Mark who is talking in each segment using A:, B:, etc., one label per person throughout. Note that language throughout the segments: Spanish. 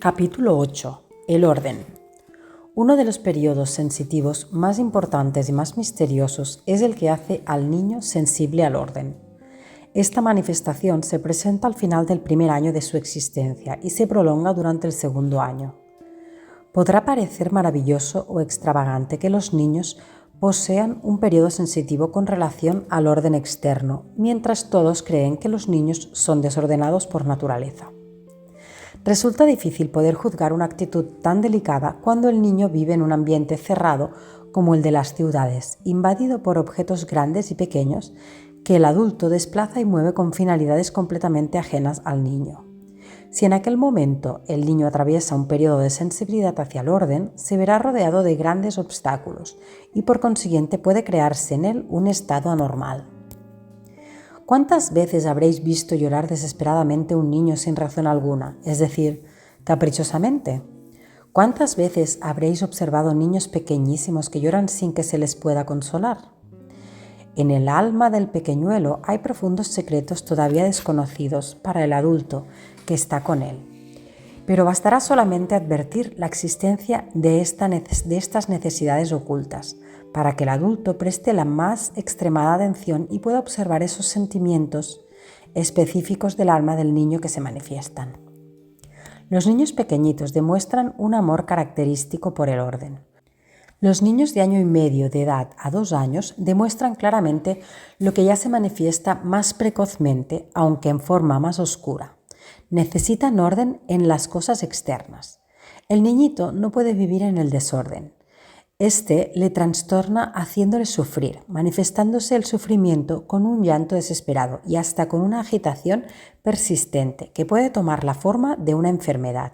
A: Capítulo 8. El orden. Uno de los periodos sensitivos más importantes y más misteriosos es el que hace al niño sensible al orden. Esta manifestación se presenta al final del primer año de su existencia y se prolonga durante el segundo año. Podrá parecer maravilloso o extravagante que los niños posean un periodo sensitivo con relación al orden externo, mientras todos creen que los niños son desordenados por naturaleza. Resulta difícil poder juzgar una actitud tan delicada cuando el niño vive en un ambiente cerrado como el de las ciudades, invadido por objetos grandes y pequeños que el adulto desplaza y mueve con finalidades completamente ajenas al niño. Si en aquel momento el niño atraviesa un periodo de sensibilidad hacia el orden, se verá rodeado de grandes obstáculos y por consiguiente puede crearse en él un estado anormal. ¿Cuántas veces habréis visto llorar desesperadamente a un niño sin razón alguna, es decir, caprichosamente? ¿Cuántas veces habréis observado niños pequeñísimos que lloran sin que se les pueda consolar? En el alma del pequeñuelo hay profundos secretos todavía desconocidos para el adulto que está con él. Pero bastará solamente advertir la existencia de estas necesidades ocultas para que el adulto preste la más extremada atención y pueda observar esos sentimientos específicos del alma del niño que se manifiestan. Los niños pequeñitos demuestran un amor característico por el orden. Los niños de año y medio de edad a 2 años demuestran claramente lo que ya se manifiesta más precozmente, aunque en forma más oscura. Necesitan orden en las cosas externas. El niñito no puede vivir en el desorden. Este le trastorna haciéndole sufrir, manifestándose el sufrimiento con un llanto desesperado y hasta con una agitación persistente que puede tomar la forma de una enfermedad.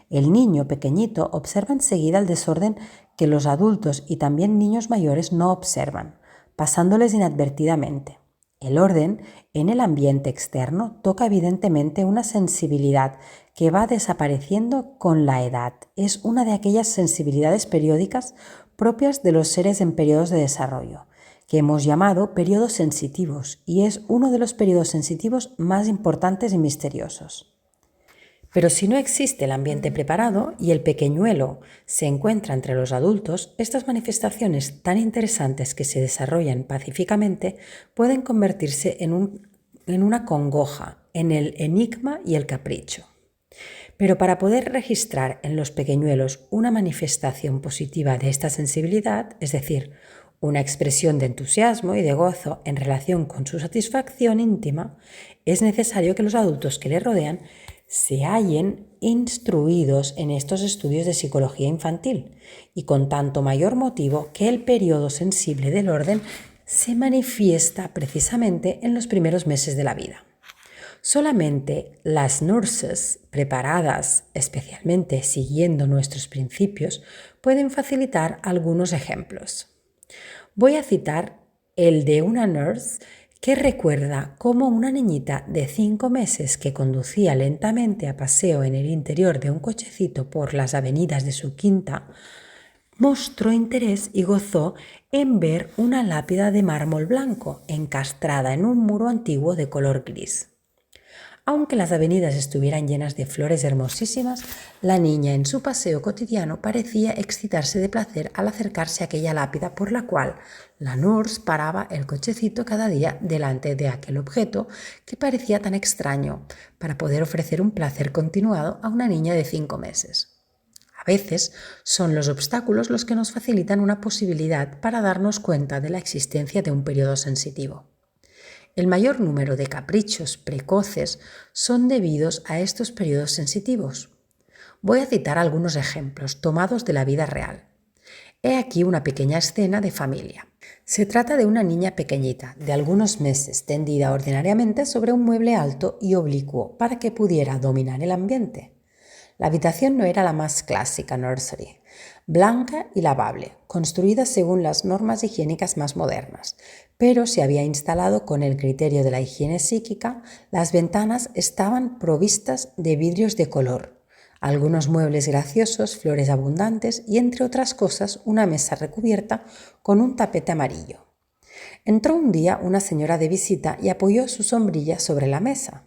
A: El niño pequeñito observa enseguida el desorden que los adultos y también niños mayores no observan, pasándoles inadvertidamente. El orden en el ambiente externo toca evidentemente una sensibilidad que va desapareciendo con la edad. Es una de aquellas sensibilidades periódicas propias de los seres en periodos de desarrollo, que hemos llamado periodos sensitivos, y es uno de los periodos sensitivos más importantes y misteriosos. Pero si no existe el ambiente preparado y el pequeñuelo se encuentra entre los adultos, estas manifestaciones tan interesantes que se desarrollan pacíficamente pueden convertirse en una congoja, en el enigma y el capricho. Pero para poder registrar en los pequeñuelos una manifestación positiva de esta sensibilidad, es decir, una expresión de entusiasmo y de gozo en relación con su satisfacción íntima, es necesario que los adultos que le rodean se hallen instruidos en estos estudios de psicología infantil y con tanto mayor motivo que el periodo sensible del orden se manifiesta precisamente en los primeros meses de la vida. Solamente las nurses preparadas, especialmente siguiendo nuestros principios, pueden facilitar algunos ejemplos. Voy a citar el de una nurse que recuerda cómo una niñita de 5 meses que conducía lentamente a paseo en el interior de un cochecito por las avenidas de su quinta, mostró interés y gozó en ver una lápida de mármol blanco encastrada en un muro antiguo de color gris. Aunque las avenidas estuvieran llenas de flores hermosísimas, la niña en su paseo cotidiano parecía excitarse de placer al acercarse a aquella lápida por la cual la nurse paraba el cochecito cada día delante de aquel objeto que parecía tan extraño para poder ofrecer un placer continuado a una niña de 5 meses. A veces son los obstáculos los que nos facilitan una posibilidad para darnos cuenta de la existencia de un periodo sensitivo. El mayor número de caprichos precoces son debidos a estos periodos sensitivos. Voy a citar algunos ejemplos tomados de la vida real. He aquí una pequeña escena de familia. Se trata de una niña pequeñita, de algunos meses, tendida ordinariamente sobre un mueble alto y oblicuo para que pudiera dominar el ambiente. La habitación no era la más clásica nursery, blanca y lavable, construida según las normas higiénicas más modernas, pero se había instalado con el criterio de la higiene psíquica. Las ventanas estaban provistas de vidrios de color, algunos muebles graciosos, flores abundantes y, entre otras cosas, una mesa recubierta con un tapete amarillo. Entró un día una señora de visita y apoyó su sombrilla sobre la mesa.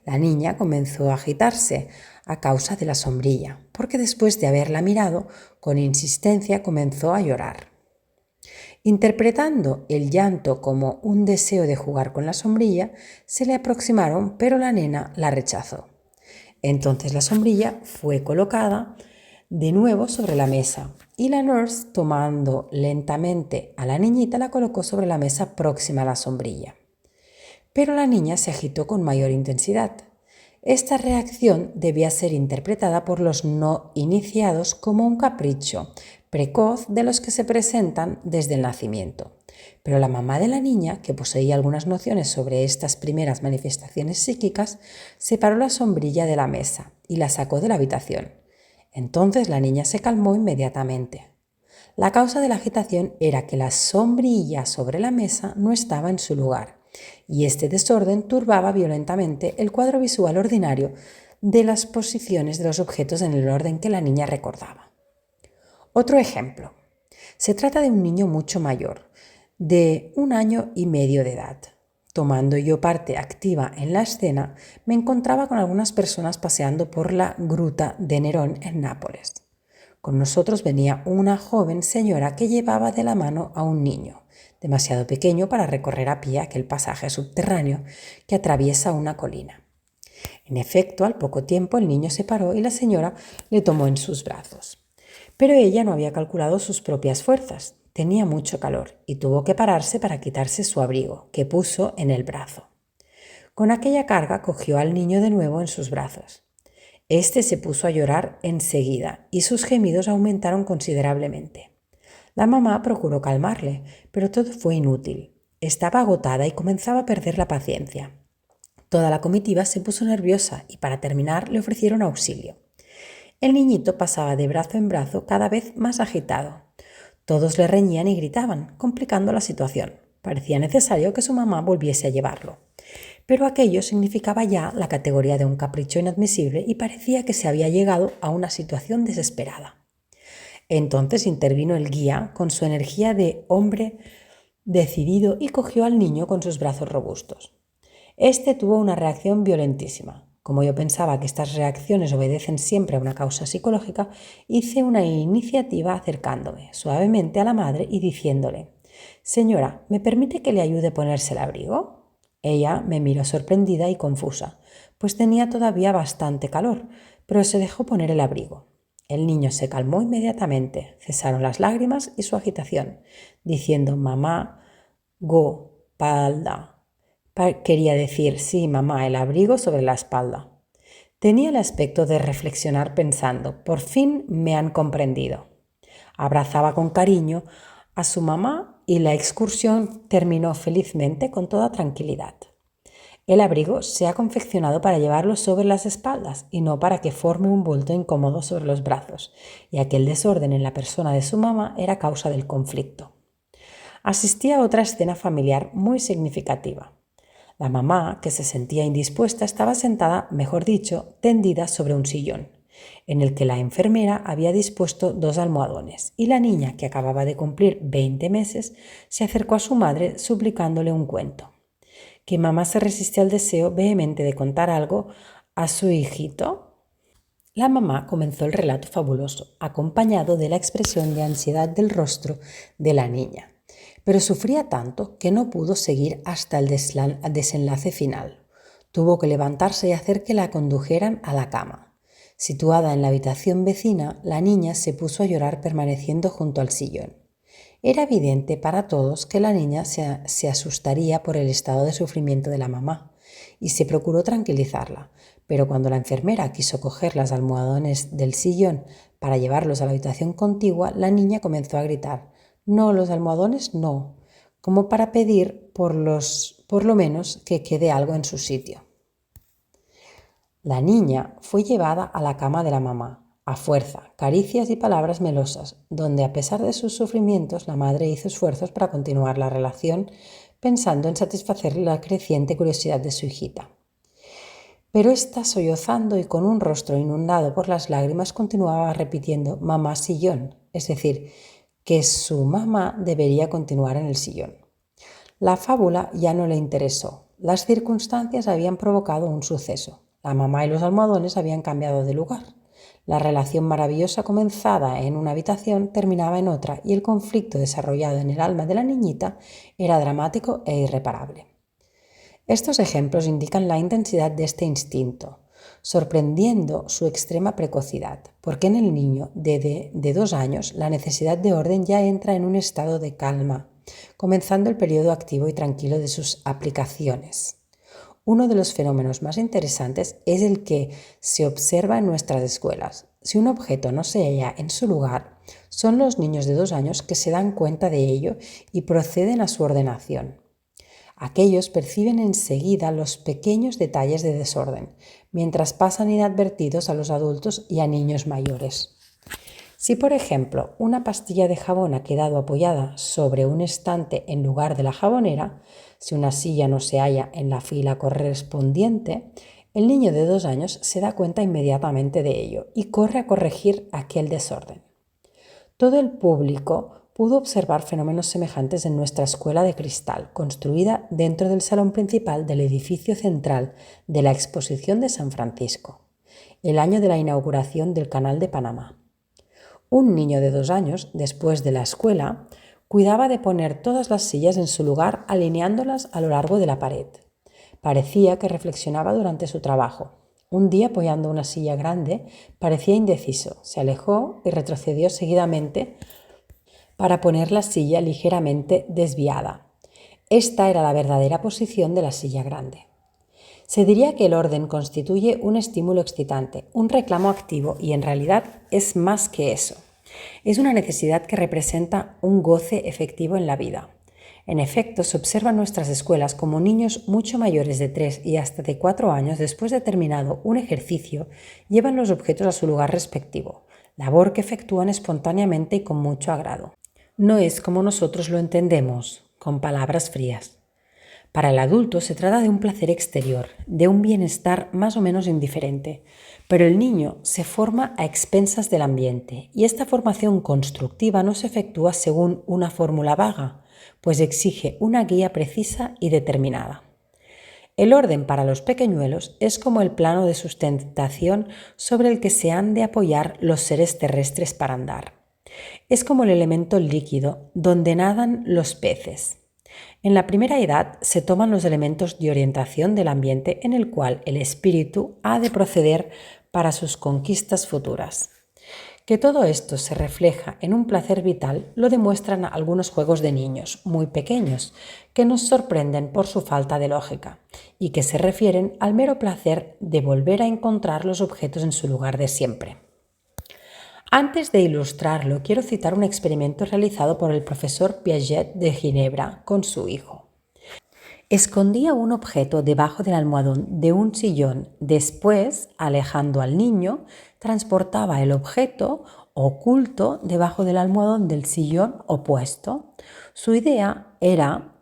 A: La niña comenzó a agitarse, a causa de la sombrilla, porque después de haberla mirado con insistencia comenzó a llorar. Interpretando el llanto como un deseo de jugar con la sombrilla, se le aproximaron, pero la nena la rechazó. Entonces la sombrilla fue colocada de nuevo sobre la mesa y la nurse, tomando lentamente a la niñita, la colocó sobre la mesa próxima a la sombrilla. Pero la niña se agitó con mayor intensidad. Esta reacción debía ser interpretada por los no iniciados como un capricho precoz de los que se presentan desde el nacimiento. Pero la mamá de la niña, que poseía algunas nociones sobre estas primeras manifestaciones psíquicas, separó la sombrilla de la mesa y la sacó de la habitación. Entonces la niña se calmó inmediatamente. La causa de la agitación era que la sombrilla sobre la mesa no estaba en su lugar, y este desorden turbaba violentamente el cuadro visual ordinario de las posiciones de los objetos en el orden que la niña recordaba. Otro ejemplo. Se trata de un niño mucho mayor, de 1 año y medio de edad. Tomando yo parte activa en la escena, me encontraba con algunas personas paseando por la gruta de Nerón en Nápoles. Con nosotros venía una joven señora que llevaba de la mano a un niño, demasiado pequeño para recorrer a pie aquel pasaje subterráneo que atraviesa una colina. En efecto, al poco tiempo el niño se paró y la señora le tomó en sus brazos. Pero ella no había calculado sus propias fuerzas. Tenía mucho calor y tuvo que pararse para quitarse su abrigo, que puso en el brazo. Con aquella carga cogió al niño de nuevo en sus brazos. Este se puso a llorar enseguida y sus gemidos aumentaron considerablemente. La mamá procuró calmarle, pero todo fue inútil. Estaba agotada y comenzaba a perder la paciencia. Toda la comitiva se puso nerviosa y para terminar le ofrecieron auxilio. El niñito pasaba de brazo en brazo cada vez más agitado. Todos le reñían y gritaban, complicando la situación. Parecía necesario que su mamá volviese a llevarlo. Pero aquello significaba ya la categoría de un capricho inadmisible y parecía que se había llegado a una situación desesperada. Entonces intervino el guía con su energía de hombre decidido y cogió al niño con sus brazos robustos. Este tuvo una reacción violentísima. Como yo pensaba que estas reacciones obedecen siempre a una causa psicológica, hice una iniciativa acercándome suavemente a la madre y diciéndole: «Señora, ¿me permite que le ayude a ponerse el abrigo?». Ella me miró sorprendida y confusa, pues tenía todavía bastante calor, pero se dejó poner el abrigo. El niño se calmó inmediatamente, cesaron las lágrimas y su agitación, diciendo: «Mamá, go, palda». Quería decir: «Sí, mamá, el abrigo sobre la espalda». Tenía el aspecto de reflexionar pensando: «Por fin me han comprendido». Abrazaba con cariño a su mamá y la excursión terminó felizmente con toda tranquilidad. El abrigo se ha confeccionado para llevarlo sobre las espaldas y no para que forme un bulto incómodo sobre los brazos, y aquel desorden en la persona de su mamá era causa del conflicto. Asistí a otra escena familiar muy significativa. La mamá, que se sentía indispuesta, estaba sentada, mejor dicho, tendida sobre un sillón, en el que la enfermera había dispuesto 2 almohadones, y la niña, que acababa de cumplir 20 meses, se acercó a su madre suplicándole un cuento. ¿Que mamá se resiste al deseo vehemente de contar algo a su hijito? La mamá comenzó el relato fabuloso, acompañado de la expresión de ansiedad del rostro de la niña. Pero sufría tanto que no pudo seguir hasta el desenlace final. Tuvo que levantarse y hacer que la condujeran a la cama. Situada en la habitación vecina, la niña se puso a llorar permaneciendo junto al sillón. Era evidente para todos que la niña se asustaría por el estado de sufrimiento de la mamá, y se procuró tranquilizarla, pero cuando la enfermera quiso coger los almohadones del sillón para llevarlos a la habitación contigua, la niña comenzó a gritar: «No, los almohadones no», como para pedir por lo menos que quede algo en su sitio. La niña fue llevada a la cama de la mamá, a fuerza, caricias y palabras melosas, donde a pesar de sus sufrimientos la madre hizo esfuerzos para continuar la relación, pensando en satisfacer la creciente curiosidad de su hijita. Pero ésta, sollozando y con un rostro inundado por las lágrimas, continuaba repitiendo: «Mamá sillón», es decir, que su mamá debería continuar en el sillón. La fábula ya no le interesó. Las circunstancias habían provocado un suceso. La mamá y los almohadones habían cambiado de lugar. La relación maravillosa comenzada en una habitación terminaba en otra y el conflicto desarrollado en el alma de la niñita era dramático e irreparable. Estos ejemplos indican la intensidad de este instinto, sorprendiendo su extrema precocidad, porque en el niño de 2 años la necesidad de orden ya entra en un estado de calma, comenzando el periodo activo y tranquilo de sus aplicaciones. Uno de los fenómenos más interesantes es el que se observa en nuestras escuelas. Si un objeto no se halla en su lugar, son los niños de 2 años que se dan cuenta de ello y proceden a su ordenación. Aquellos perciben enseguida los pequeños detalles de desorden, mientras pasan inadvertidos a los adultos y a niños mayores. Si, por ejemplo, una pastilla de jabón ha quedado apoyada sobre un estante en lugar de la jabonera, si una silla no se halla en la fila correspondiente, el niño de 2 años se da cuenta inmediatamente de ello y corre a corregir aquel desorden. Todo el público pudo observar fenómenos semejantes en nuestra escuela de cristal, construida dentro del salón principal del edificio central de la Exposición de San Francisco, el año de la inauguración del Canal de Panamá. Un niño de 2 años, después de la escuela, cuidaba de poner todas las sillas en su lugar alineándolas a lo largo de la pared. Parecía que reflexionaba durante su trabajo. Un día, apoyando una silla grande, parecía indeciso. Se alejó y retrocedió seguidamente para poner la silla ligeramente desviada. Esta era la verdadera posición de la silla grande. Se diría que el orden constituye un estímulo excitante, un reclamo activo y en realidad es más que eso. Es una necesidad que representa un goce efectivo en la vida. En efecto, se observa en nuestras escuelas como niños mucho mayores de 3 y hasta de 4 años, después de terminado un ejercicio, llevan los objetos a su lugar respectivo, labor que efectúan espontáneamente y con mucho agrado. No es como nosotros lo entendemos, con palabras frías. Para el adulto se trata de un placer exterior, de un bienestar más o menos indiferente, pero el niño se forma a expensas del ambiente y esta formación constructiva no se efectúa según una fórmula vaga, pues exige una guía precisa y determinada. El orden para los pequeñuelos es como el plano de sustentación sobre el que se han de apoyar los seres terrestres para andar. Es como el elemento líquido donde nadan los peces. En la primera edad se toman los elementos de orientación del ambiente en el cual el espíritu ha de proceder para sus conquistas futuras. Que todo esto se refleja en un placer vital lo demuestran algunos juegos de niños muy pequeños que nos sorprenden por su falta de lógica y que se refieren al mero placer de volver a encontrar los objetos en su lugar de siempre. Antes de ilustrarlo, quiero citar un experimento realizado por el profesor Piaget de Ginebra con su hijo. Escondía un objeto debajo del almohadón de un sillón. Después, alejando al niño, transportaba el objeto oculto debajo del almohadón del sillón opuesto. Su idea era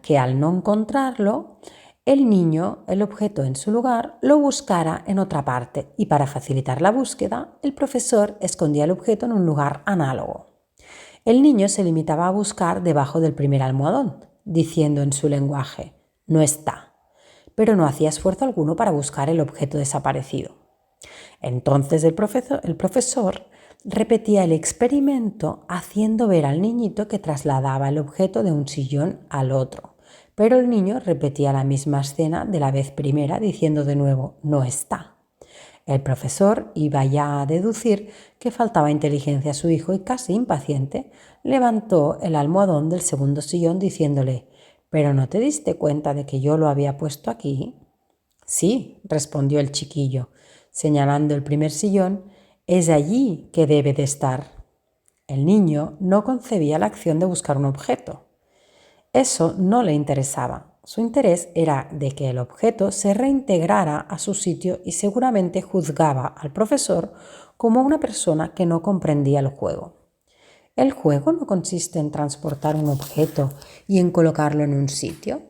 A: que al no encontrarlo, el niño, el objeto en su lugar, lo buscara en otra parte y para facilitar la búsqueda, el profesor escondía el objeto en un lugar análogo. El niño se limitaba a buscar debajo del primer almohadón, diciendo en su lenguaje, no está, pero no hacía esfuerzo alguno para buscar el objeto desaparecido. Entonces el profesor repetía el experimento haciendo ver al niñito que trasladaba el objeto de un sillón al otro, pero el niño repetía la misma escena de la vez primera diciendo de nuevo, no está. El profesor iba ya a deducir que faltaba inteligencia a su hijo y casi impaciente levantó el almohadón del segundo sillón diciéndole, ¿pero no te diste cuenta de que yo lo había puesto aquí? Sí, respondió el chiquillo, señalando el primer sillón, es allí que debe de estar. El niño no concebía la acción de buscar un objeto. Eso no le interesaba. Su interés era de que el objeto se reintegrara a su sitio y seguramente juzgaba al profesor como una persona que no comprendía el juego. El juego no consiste en transportar un objeto y en colocarlo en un sitio.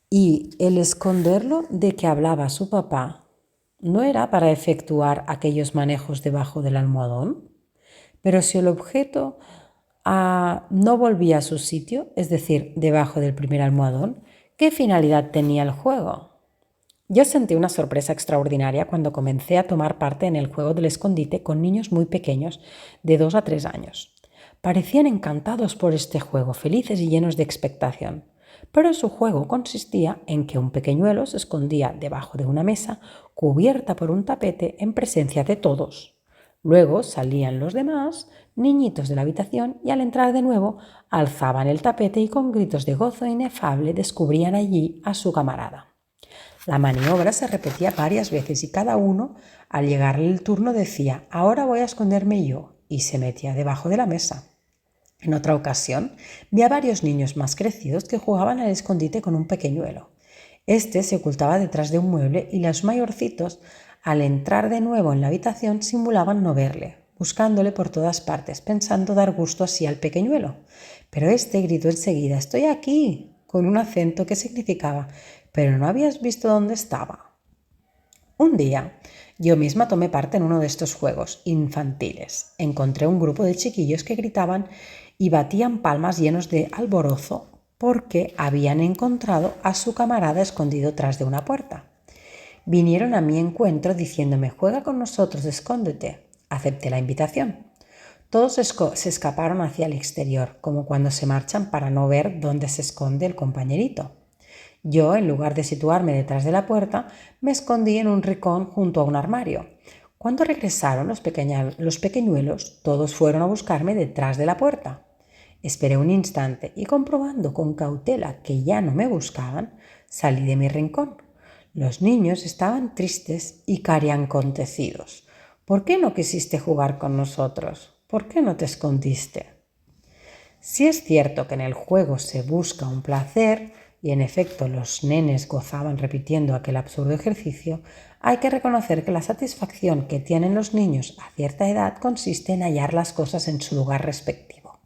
A: Y el esconderlo de que hablaba su papá no era para efectuar aquellos manejos debajo del almohadón. Pero si el objeto no volvía a su sitio, es decir, debajo del primer almohadón, ¿qué finalidad tenía el juego? Yo sentí una sorpresa extraordinaria cuando comencé a tomar parte en el juego del escondite con niños muy pequeños, de 2 a 3 años. Parecían encantados por este juego, felices y llenos de expectación. Pero su juego consistía en que un pequeñuelo se escondía debajo de una mesa cubierta por un tapete en presencia de todos. Luego salían los demás niñitos de la habitación y al entrar de nuevo alzaban el tapete y con gritos de gozo inefable descubrían allí a su camarada. La maniobra se repetía varias veces y cada uno, al llegarle el turno, decía: «Ahora voy a esconderme yo», y se metía debajo de la mesa. En otra ocasión, vi a varios niños más crecidos que jugaban al escondite con un pequeñuelo. Este se ocultaba detrás de un mueble y los mayorcitos, al entrar de nuevo en la habitación, simulaban no verle, buscándole por todas partes, pensando dar gusto así al pequeñuelo. Pero este gritó enseguida: «¡Estoy aquí!», con un acento que significaba: «¿Pero no habías visto dónde estaba?». Un día, yo misma tomé parte en uno de estos juegos infantiles. Encontré un grupo de chiquillos que gritaban y batían palmas llenos de alborozo porque habían encontrado a su camarada escondido tras de una puerta. Vinieron a mi encuentro diciéndome: «Juega con nosotros, escóndete». Acepté la invitación. Todos se escaparon hacia el exterior, como cuando se marchan para no ver dónde se esconde el compañerito. Yo, en lugar de situarme detrás de la puerta, me escondí en un rincón junto a un armario. Cuando regresaron los pequeñuelos, todos fueron a buscarme detrás de la puerta. Esperé un instante y, comprobando con cautela que ya no me buscaban, salí de mi rincón. Los niños estaban tristes y cariacontecidos. «¿Por qué no quisiste jugar con nosotros? ¿Por qué no te escondiste?». Si es cierto que en el juego se busca un placer, y en efecto los nenes gozaban repitiendo aquel absurdo ejercicio, hay que reconocer que la satisfacción que tienen los niños a cierta edad consiste en hallar las cosas en su lugar respectivo.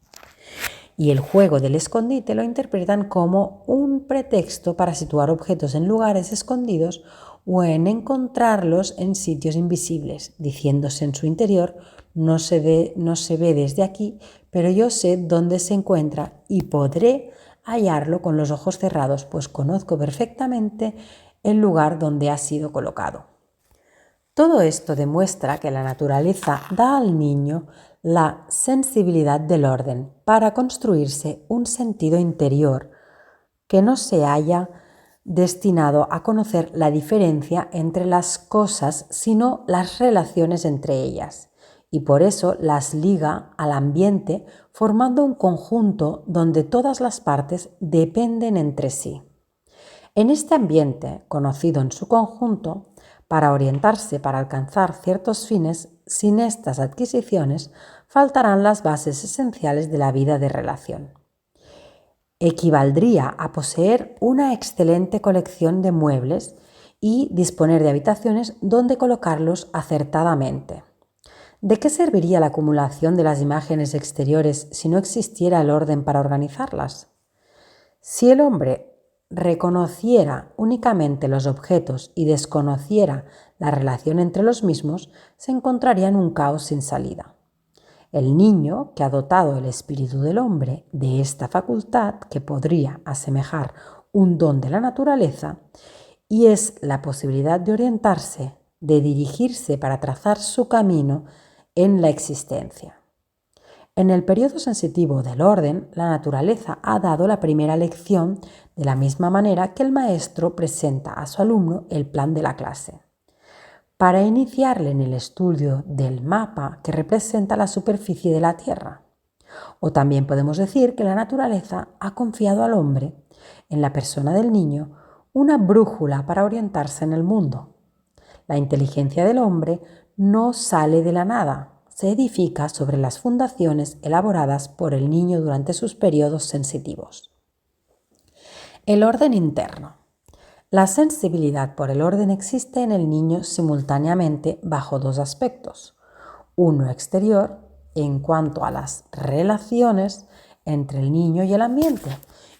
A: Y el juego del escondite lo interpretan como un pretexto para situar objetos en lugares escondidos o en encontrarlos en sitios invisibles, diciéndose en su interior: no se ve desde aquí, pero yo sé dónde se encuentra y podré hallarlo con los ojos cerrados, pues conozco perfectamente el lugar donde ha sido colocado. Todo esto demuestra que la naturaleza da al niño la sensibilidad del orden para construirse un sentido interior que no se haya destinado a conocer la diferencia entre las cosas, sino las relaciones entre ellas, y por eso las liga al ambiente formando un conjunto donde todas las partes dependen entre sí. En este ambiente, conocido en su conjunto, para orientarse para alcanzar ciertos fines, sin estas adquisiciones, faltarán las bases esenciales de la vida de relación. Equivaldría a poseer una excelente colección de muebles y disponer de habitaciones donde colocarlos acertadamente. ¿De qué serviría la acumulación de las imágenes exteriores si no existiera el orden para organizarlas? Si el hombre reconociera únicamente los objetos y desconociera la relación entre los mismos, se encontraría en un caos sin salida. El niño, que ha dotado el espíritu del hombre de esta facultad que podría asemejar un don de la naturaleza, y es la posibilidad de orientarse, de dirigirse para trazar su camino en la existencia. En el periodo sensitivo del orden, la naturaleza ha dado la primera lección de la misma manera que el maestro presenta a su alumno el plan de la clase, para iniciarle en el estudio del mapa que representa la superficie de la Tierra. O también podemos decir que la naturaleza ha confiado al hombre, en la persona del niño, una brújula para orientarse en el mundo. La inteligencia del hombre no sale de la nada, se edifica sobre las fundaciones elaboradas por el niño durante sus periodos sensitivos. El orden interno. La sensibilidad por el orden existe en el niño simultáneamente bajo dos aspectos: uno exterior, en cuanto a las relaciones entre el niño y el ambiente,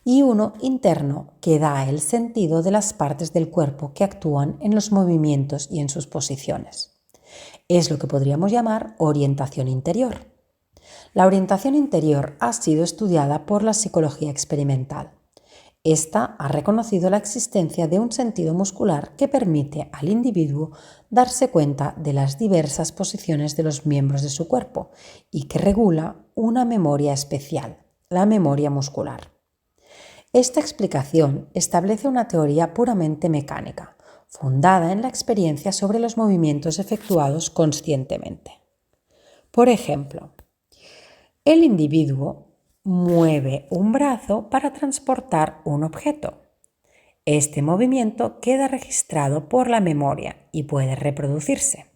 A: y uno interno, que da el sentido de las partes del cuerpo que actúan en los movimientos y en sus posiciones. Es lo que podríamos llamar orientación interior. La orientación interior ha sido estudiada por la psicología experimental. Esta ha reconocido la existencia de un sentido muscular que permite al individuo darse cuenta de las diversas posiciones de los miembros de su cuerpo y que regula una memoria especial, la memoria muscular. Esta explicación establece una teoría puramente mecánica, fundada en la experiencia sobre los movimientos efectuados conscientemente. Por ejemplo, el individuo mueve un brazo para transportar un objeto. Este movimiento queda registrado por la memoria y puede reproducirse.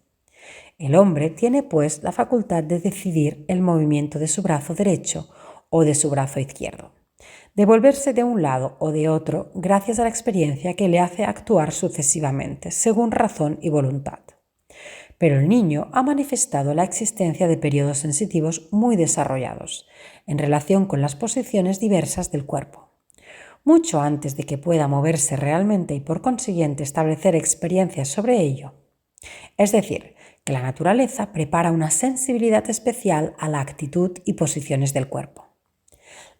A: El hombre tiene, pues, la facultad de decidir el movimiento de su brazo derecho o de su brazo izquierdo, de volverse de un lado o de otro gracias a la experiencia que le hace actuar sucesivamente, según razón y voluntad. Pero el niño ha manifestado la existencia de periodos sensitivos muy desarrollados en relación con las posiciones diversas del cuerpo. Mucho antes de que pueda moverse realmente y por consiguiente establecer experiencias sobre ello. Es decir, que la naturaleza prepara una sensibilidad especial a la actitud y posiciones del cuerpo.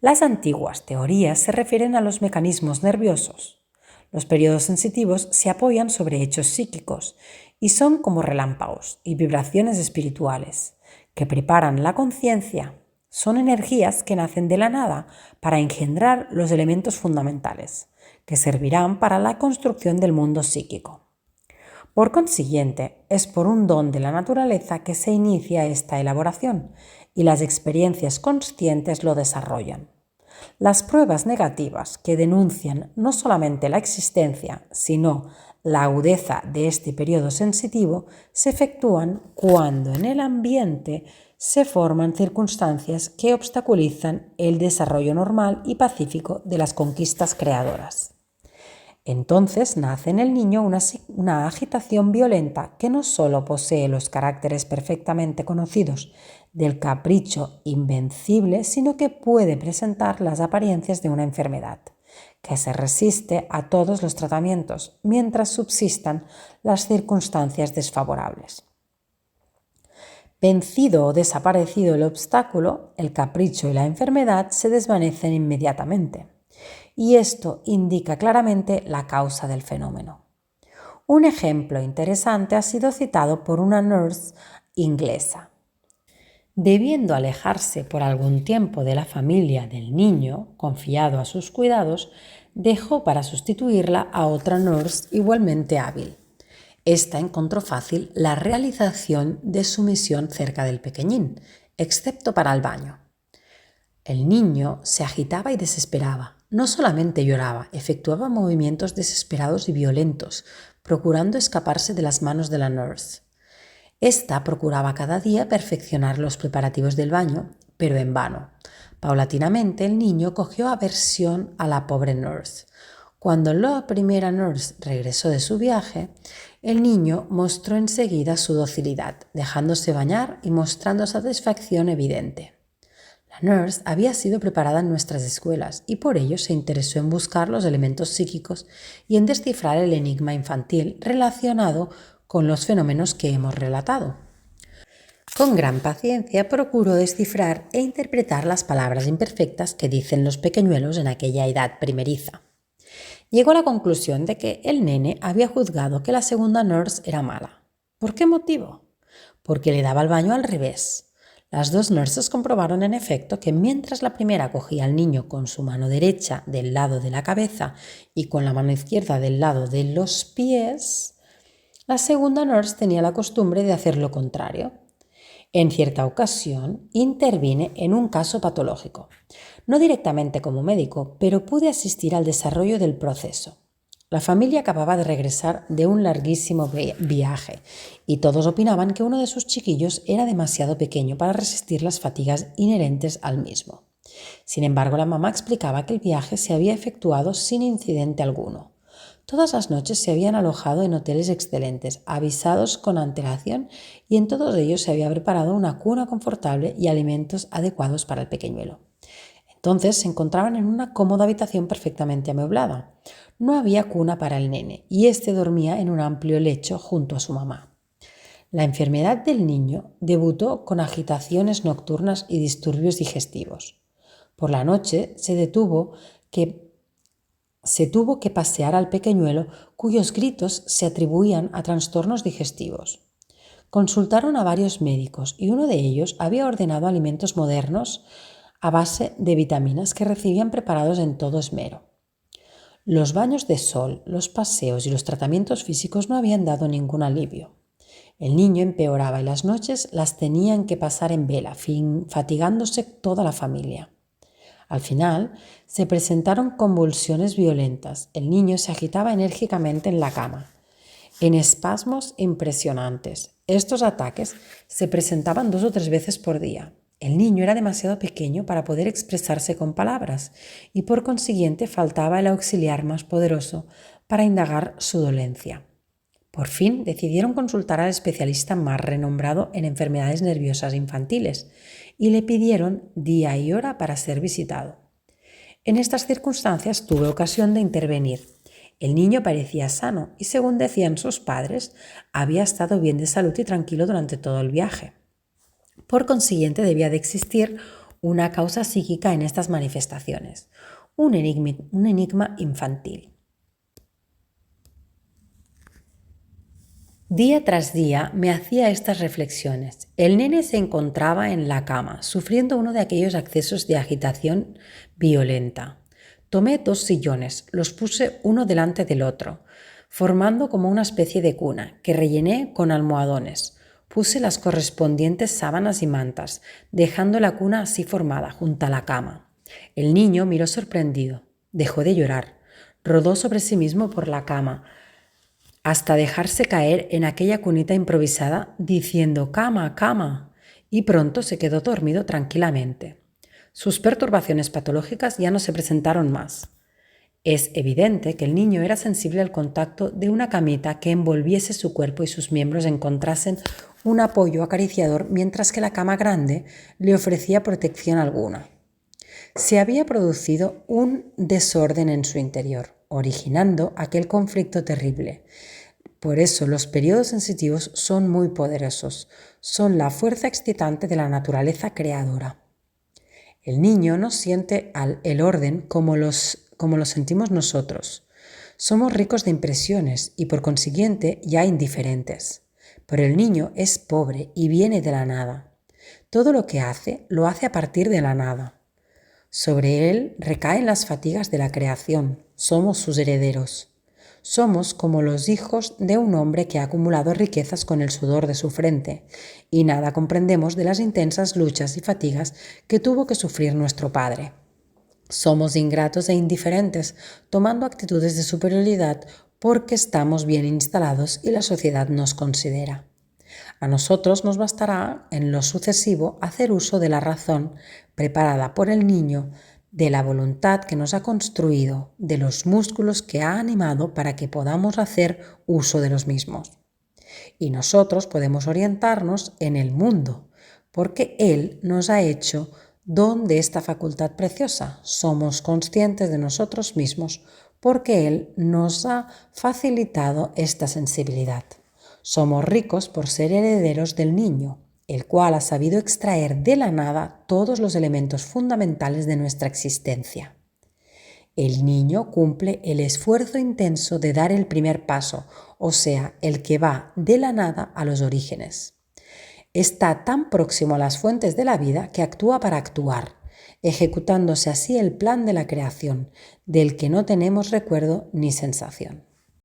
A: Las antiguas teorías se refieren a los mecanismos nerviosos. Los periodos sensitivos se apoyan sobre hechos psíquicos y son como relámpagos y vibraciones espirituales que preparan la conciencia. Son energías que nacen de la nada para engendrar los elementos fundamentales, que servirán para la construcción del mundo psíquico. Por consiguiente, es por un don de la naturaleza que se inicia esta elaboración y las experiencias conscientes lo desarrollan. Las pruebas negativas que denuncian no solamente la existencia, sino la agudeza de este periodo sensitivo se efectúan cuando en el ambiente se forman circunstancias que obstaculizan el desarrollo normal y pacífico de las conquistas creadoras. Entonces nace en el niño una agitación violenta que no solo posee los caracteres perfectamente conocidos del capricho invencible, sino que puede presentar las apariencias de una enfermedad, que se resiste a todos los tratamientos mientras subsistan las circunstancias desfavorables. Vencido o desaparecido el obstáculo, el capricho y la enfermedad se desvanecen inmediatamente. Y esto indica claramente la causa del fenómeno. Un ejemplo interesante ha sido citado por una nurse inglesa. Debiendo alejarse por algún tiempo de la familia del niño, confiado a sus cuidados, dejó para sustituirla a otra nurse igualmente hábil. Esta encontró fácil la realización de su misión cerca del pequeñín, excepto para el baño. El niño se agitaba y desesperaba. No solamente lloraba, efectuaba movimientos desesperados y violentos, procurando escaparse de las manos de la nurse. Esta procuraba cada día perfeccionar los preparativos del baño, pero en vano. Paulatinamente el niño cogió aversión a la pobre nurse. Cuando la primera nurse regresó de su viaje, el niño mostró enseguida su docilidad, dejándose bañar y mostrando satisfacción evidente. La nurse había sido preparada en nuestras escuelas y por ello se interesó en buscar los elementos psíquicos y en descifrar el enigma infantil relacionado con los fenómenos que hemos relatado. Con gran paciencia procuró descifrar e interpretar las palabras imperfectas que dicen los pequeñuelos en aquella edad primeriza. Llegó a la conclusión de que el nene había juzgado que la segunda nurse era mala. ¿Por qué motivo? Porque le daba el baño al revés. Las dos nurses comprobaron en efecto que mientras la primera cogía al niño con su mano derecha del lado de la cabeza y con la mano izquierda del lado de los pies, la segunda nurse tenía la costumbre de hacer lo contrario. En cierta ocasión intervine en un caso patológico, no directamente como médico, pero pude asistir al desarrollo del proceso. La familia acababa de regresar de un larguísimo viaje y todos opinaban que uno de sus chiquillos era demasiado pequeño para resistir las fatigas inherentes al mismo. Sin embargo, la mamá explicaba que el viaje se había efectuado sin incidente alguno. Todas las noches se habían alojado en hoteles excelentes, avisados con antelación, y en todos ellos se había preparado una cuna confortable y alimentos adecuados para el pequeñuelo. Entonces se encontraban en una cómoda habitación perfectamente amueblada. No había cuna para el nene y éste dormía en un amplio lecho junto a su mamá. La enfermedad del niño debutó con agitaciones nocturnas y disturbios digestivos. Por la noche se detuvo que Se tuvo que pasear al pequeñuelo cuyos gritos se atribuían a trastornos digestivos. Consultaron a varios médicos y uno de ellos había ordenado alimentos modernos a base de vitaminas que recibían preparados en todo esmero. Los baños de sol, los paseos y los tratamientos físicos no habían dado ningún alivio. El niño empeoraba y las noches las tenían que pasar en vela, fatigándose toda la familia. Al final, se presentaron convulsiones violentas. El niño se agitaba enérgicamente en la cama, en espasmos impresionantes. Estos ataques se presentaban 2 o 3 veces por día. El niño era demasiado pequeño para poder expresarse con palabras y por consiguiente faltaba el auxiliar más poderoso para indagar su dolencia. Por fin decidieron consultar al especialista más renombrado en enfermedades nerviosas infantiles y le pidieron día y hora para ser visitado. En estas circunstancias tuve ocasión de intervenir. El niño parecía sano y, según decían sus padres, había estado bien de salud y tranquilo durante todo el viaje. Por consiguiente, debía de existir una causa psíquica en estas manifestaciones, un enigma infantil. Día tras día me hacía estas reflexiones. El nene se encontraba en la cama, sufriendo uno de aquellos accesos de agitación violenta. Tomé 2 sillones, los puse uno delante del otro, formando como una especie de cuna, que rellené con almohadones. Puse las correspondientes sábanas y mantas, dejando la cuna así formada, junto a la cama. El niño miró sorprendido, dejó de llorar, rodó sobre sí mismo por la cama, hasta dejarse caer en aquella cunita improvisada diciendo «cama, cama», y pronto se quedó dormido tranquilamente. Sus perturbaciones patológicas ya no se presentaron más. Es evidente que el niño era sensible al contacto de una camita que envolviese su cuerpo y sus miembros encontrasen un apoyo acariciador, mientras que la cama grande le ofrecía protección alguna. Se había producido un desorden en su interior, originando aquel conflicto terrible. Por eso los periodos sensitivos son muy poderosos, son la fuerza excitante de la naturaleza creadora. El niño no siente el orden como lo sentimos nosotros. Somos ricos de impresiones y por consiguiente ya indiferentes. Pero el niño es pobre y viene de la nada. Todo lo que hace, lo hace a partir de la nada. Sobre él recaen las fatigas de la creación. Somos sus herederos. Somos como los hijos de un hombre que ha acumulado riquezas con el sudor de su frente, y nada comprendemos de las intensas luchas y fatigas que tuvo que sufrir nuestro padre. Somos ingratos e indiferentes, tomando actitudes de superioridad porque estamos bien instalados y la sociedad nos considera. A nosotros nos bastará, en lo sucesivo, hacer uso de la razón preparada por el niño, de la voluntad que nos ha construido, de los músculos que ha animado para que podamos hacer uso de los mismos. Y nosotros podemos orientarnos en el mundo, porque Él nos ha hecho don de esta facultad preciosa. Somos conscientes de nosotros mismos, porque Él nos ha facilitado esta sensibilidad. Somos ricos por ser herederos del niño, el cual ha sabido extraer de la nada todos los elementos fundamentales de nuestra existencia. El niño cumple el esfuerzo intenso de dar el primer paso, o sea, el que va de la nada a los orígenes. Está tan próximo a las fuentes de la vida que actúa para actuar, ejecutándose así el plan de la creación, del que no tenemos recuerdo ni sensación.